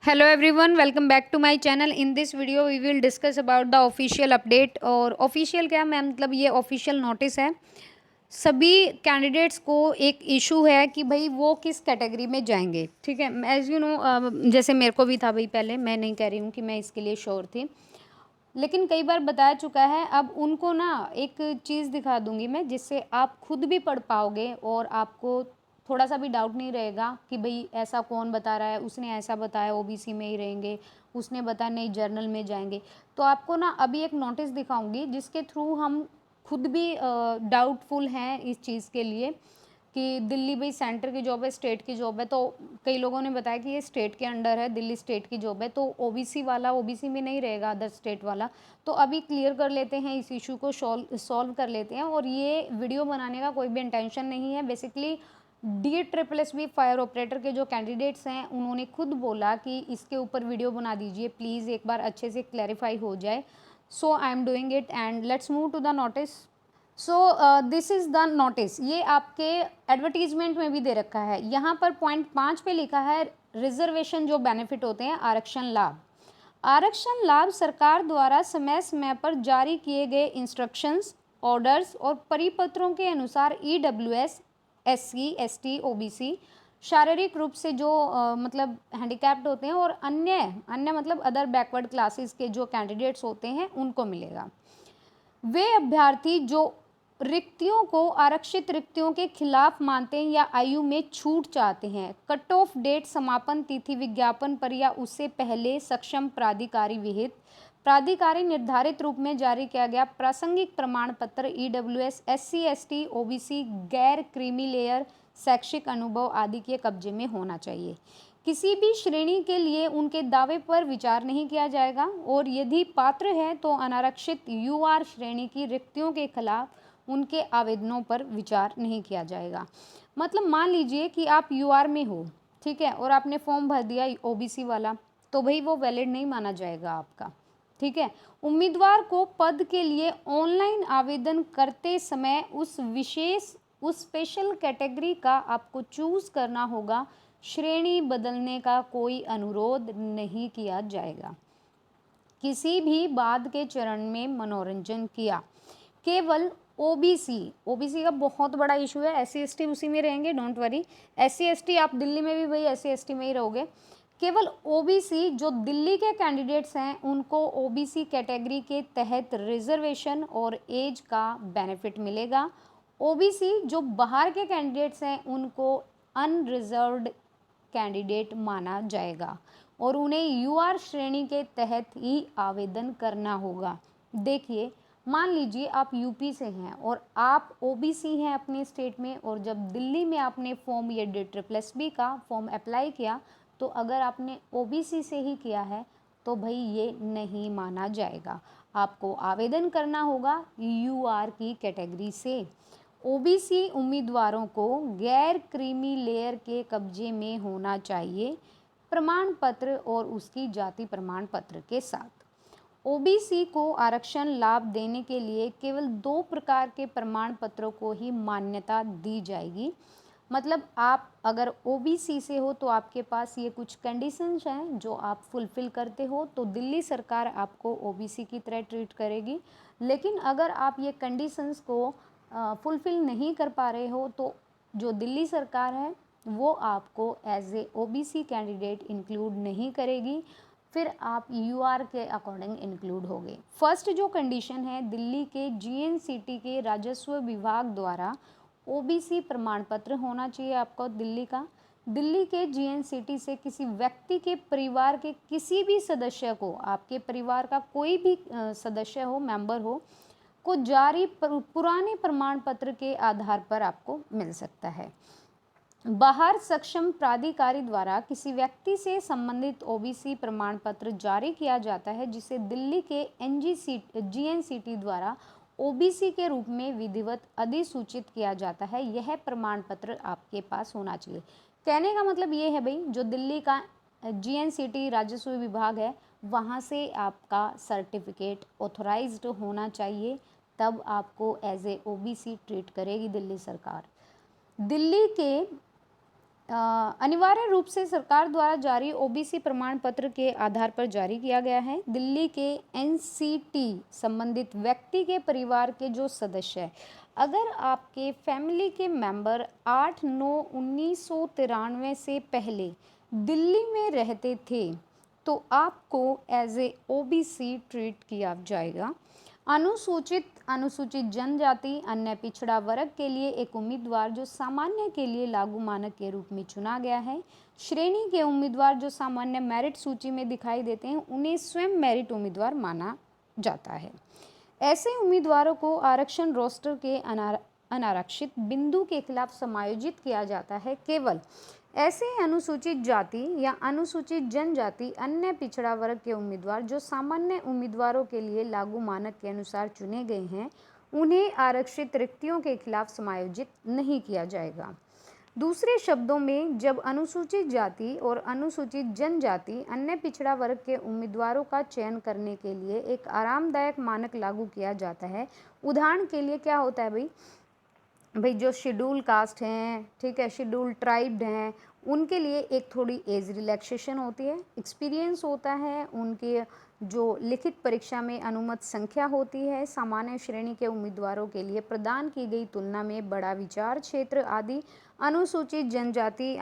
Hello everyone, welcome back to my channel. In this video we will discuss about the official update। और official क्या मैं मतलब ये official notice है। सभी कैंडिडेट्स को एक इशू है कि भाई वो किस कैटेगरी में जाएंगे। ठीक है, एज यू नो जैसे मेरे को भी था भाई, पहले मैं नहीं कह रही हूँ कि मैं इसके लिए श्योर थी, लेकिन कई बार बताया चुका है। अब उनको ना एक चीज़ दिखा दूंगी मैं, जिससे आप खुद भी पढ़ पाओगे और आपको थोड़ा सा भी डाउट नहीं रहेगा कि भाई ऐसा कौन बता रहा है, उसने ऐसा बताया ओबीसी में ही रहेंगे, उसने बताया नहीं जर्नल में जाएंगे। तो आपको ना अभी एक नोटिस दिखाऊंगी जिसके थ्रू हम खुद भी डाउटफुल हैं इस चीज़ के लिए कि दिल्ली भाई सेंटर की जॉब है, स्टेट की जॉब है। तो कई लोगों ने बताया कि ये स्टेट के अंडर है, दिल्ली स्टेट की जॉब है, तो ओबीसी वाला ओबीसी में नहीं रहेगा, अदर स्टेट वाला। तो अभी क्लियर कर लेते हैं, इस इशू को सॉल्व कर लेते हैं। और ये वीडियो बनाने का कोई भी इंटेंशन नहीं है। बेसिकली DSSB फायर ऑपरेटर के जो कैंडिडेट्स हैं उन्होंने खुद बोला कि इसके ऊपर वीडियो बना दीजिए प्लीज़, एक बार अच्छे से क्लैरिफाई हो जाए। So I am doing it and let's move to the notice. So this is the notice. ये आपके एडवर्टीजमेंट में भी दे रखा है। यहाँ पर पॉइंट 5 पे लिखा है रिजर्वेशन जो बेनिफिट होते हैं, आरक्षण लाभ। आरक्षण लाभ सरकार द्वारा समय समय पर जारी किए गए इंस्ट्रक्शंस, ऑर्डर्स और परिपत्रों के अनुसार EWS, SC, ST, OBC, शारीरिक रूप से जो मतलब हैंडीकैप्ड होते हैं और अन्य अन्य मतलब अदर बैकवर्ड क्लासेस के जो कैंडिडेट्स होते हैं उनको मिलेगा। वे अभ्यर्थी जो रिक्तियों को आरक्षित रिक्तियों के खिलाफ मानते हैं या आयु में छूट चाहते हैं, कट ऑफ डेट, समापन तिथि विज्ञापन पर या उससे पहले सक्षम प्राधिकारी विहित प्राधिकारी निर्धारित रूप में जारी किया गया प्रासंगिक प्रमाण पत्र EWS, SC, ST, OBC, गैर क्रीमी लेयर, शैक्षिक अनुभव आदि के कब्जे में होना चाहिए। किसी भी श्रेणी के लिए उनके दावे पर विचार नहीं किया जाएगा और यदि पात्र है तो अनारक्षित UR श्रेणी की रिक्तियों के खिलाफ उनके आवेदनों पर विचार नहीं किया जाएगा। मतलब मान लीजिए कि आप UR में हो, ठीक है, और आपने फॉर्म भर दिया OBC वाला, तो भाई वो वैलिड नहीं माना जाएगा आपका। ठीक है, उम्मीदवार को पद के लिए ऑनलाइन आवेदन करते समय उस स्पेशल कैटेगरी का आपको चूज करना होगा। श्रेणी बदलने का कोई अनुरोध नहीं किया जाएगा। किसी भी बाद के चरण में मनोरंजन किया केवल ओबीसी का बहुत बड़ा इशू है। SC ST उसी में रहेंगे, डोंट वरी। SC ST आप दिल्ली में भी भाई SC ST में ही रहोगे। केवल ओबीसी जो दिल्ली के कैंडिडेट्स हैं उनको ओबीसी कैटेगरी के तहत रिजर्वेशन और एज का बेनिफिट मिलेगा। ओबीसी जो बाहर के कैंडिडेट्स हैं उनको अनरिजर्व्ड कैंडिडेट माना जाएगा और उन्हें UR श्रेणी के तहत ही आवेदन करना होगा। देखिए, मान लीजिए आप यूपी से हैं और आप ओबीसी हैं अपने स्टेट में, और जब दिल्ली में आपने फॉर्म ये DSSB का फॉर्म अप्लाई किया, तो अगर आपने ओबीसी से ही किया है तो भाई ये नहीं माना जाएगा। आपको आवेदन करना होगा UR की कैटेगरी से। ओबीसी उम्मीदवारों को गैर क्रीमी लेयर के कब्जे में होना चाहिए, प्रमाण पत्र और उसकी जाति प्रमाण पत्र के साथ। ओबीसी को आरक्षण लाभ देने के लिए केवल 2 प्रकार के प्रमाण पत्रों को ही मान्यता दी जाएगी। मतलब आप अगर ओबीसी से हो तो आपके पास ये कुछ कंडीशंस हैं जो आप फुलफिल करते हो तो दिल्ली सरकार आपको ओबीसी की तरह ट्रीट करेगी। लेकिन अगर आप ये कंडीशंस को फुलफिल नहीं कर पा रहे हो तो जो दिल्ली सरकार है वो आपको as a OBC candidate include नहीं करेगी, फिर आप UR के अकॉर्डिंग इंक्लूड होंगे। फर्स्ट जो कंडीशन है, दिल्ली के GNCT के राजस्व विभाग द्वारा ओबीसी प्रमाण पत्र होना चाहिए आपको दिल्ली का। दिल्ली के GNCT से किसी व्यक्ति के परिवार के किसी भी सदस्य को, आपके परिवार का कोई भी सदस्य हो, मेंबर हो, को जारी पुराने प्रमाण पत्र के आधार पर आपको मिल सकता है। बाहर सक्षम प्राधिकारी द्वारा किसी व्यक्ति से संबंधित ओबीसी प्रमाण पत्र जारी किया जाता है जिसे दिल्ली के GNCT द्वारा ओबीसी के रूप में विधिवत अधिसूचित किया जाता है। यह प्रमाण पत्र आपके पास होना चाहिए। कहने का मतलब ये है भाई, जो दिल्ली का GNCT राजस्व विभाग है वहाँ से आपका सर्टिफिकेट ऑथोराइज्ड होना चाहिए, तब आपको एज ए ओबीसी ट्रीट करेगी दिल्ली सरकार। दिल्ली के अनिवार्य रूप से सरकार द्वारा जारी ओबीसी प्रमाण पत्र के आधार पर जारी किया गया है। दिल्ली के एनसीटी संबंधित व्यक्ति के परिवार के जो सदस्य है, अगर आपके फैमिली के मेंबर 8/9/1993 से पहले दिल्ली में रहते थे तो आपको एज ए ओबीसी ट्रीट किया जाएगा। अनुसूचित जनजाति अन्य पिछड़ा वर्ग के लिए एक उम्मीदवार जो सामान्य के लिए लागू मानक के रूप में चुना गया है। श्रेणी के उम्मीदवार जो सामान्य मेरिट सूची में दिखाई देते हैं उन्हें स्वयं मेरिट उम्मीदवार माना जाता है। ऐसे उम्मीदवारों को आरक्षण रोस्टर के अनारक्षित बिंदु के खिलाफ समायोजित किया जाता है। केवल ऐसे अनुसूचित जाति या अनुसूचित जनजाति अन्य पिछड़ा वर्ग के उम्मीदवार जो सामान्य उम्मीदवारों के लिए लागू मानक के अनुसार चुने गए हैं उन्हें आरक्षित रिक्तियों के खिलाफ समायोजित नहीं किया जाएगा। दूसरे शब्दों में, जब अनुसूचित जाति और अनुसूचित जनजाति अन्य पिछड़ा वर्ग के उम्मीदवारों का चयन करने के लिए एक आरामदायक मानक लागू किया जाता है। उदाहरण के लिए क्या होता है भाई जो शेड्यूल कास्ट हैं, ठीक है, शेड्यूल ट्राइब्ड हैं, उनके लिए एक थोड़ी एज रिलैक्सेशन होती है, एक्सपीरियंस होता है, उनके जो लिखित परीक्षा में अनुमत संख्या होती है, सामान्य श्रेणी के उम्मीदवारों के लिए प्रदान की गई तुलना में बड़ा विचार क्षेत्र आदि। अनुसूचित जनजाति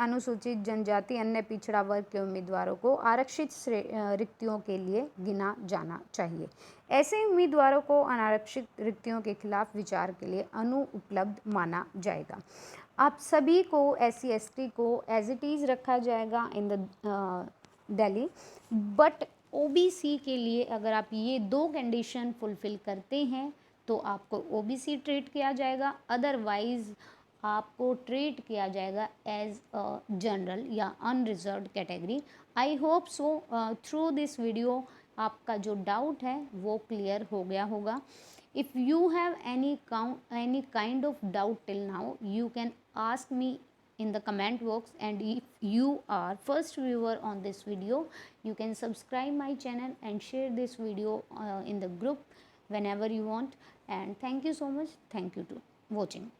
अन्य पिछड़ा वर्ग के उम्मीदवारों को आरक्षित रिक्तियों के लिए गिना जाना चाहिए। ऐसे उम्मीदवारों को अनारक्षित रिक्तियों के खिलाफ विचार के लिए अनुपलब्ध माना जाएगा। आप सभी को SC ST को एज इट इज़ रखा जाएगा in the Delhi, but OBC के लिए अगर आप ये 2 कंडीशन फुलफिल करते हैं तो आपको OBC ट्रीट किया जाएगा, अदरवाइज आपको ट्रीट किया जाएगा एज अ जनरल या unreserved category. I hope so through this video आपका जो डाउट है वो क्लियर हो गया होगा। If you have any kind of doubt till now, you can ask me in the comment box, and if you are first viewer on this video, you can subscribe my channel and share this video in the group whenever you want. And thank you so much. Thank you to watching.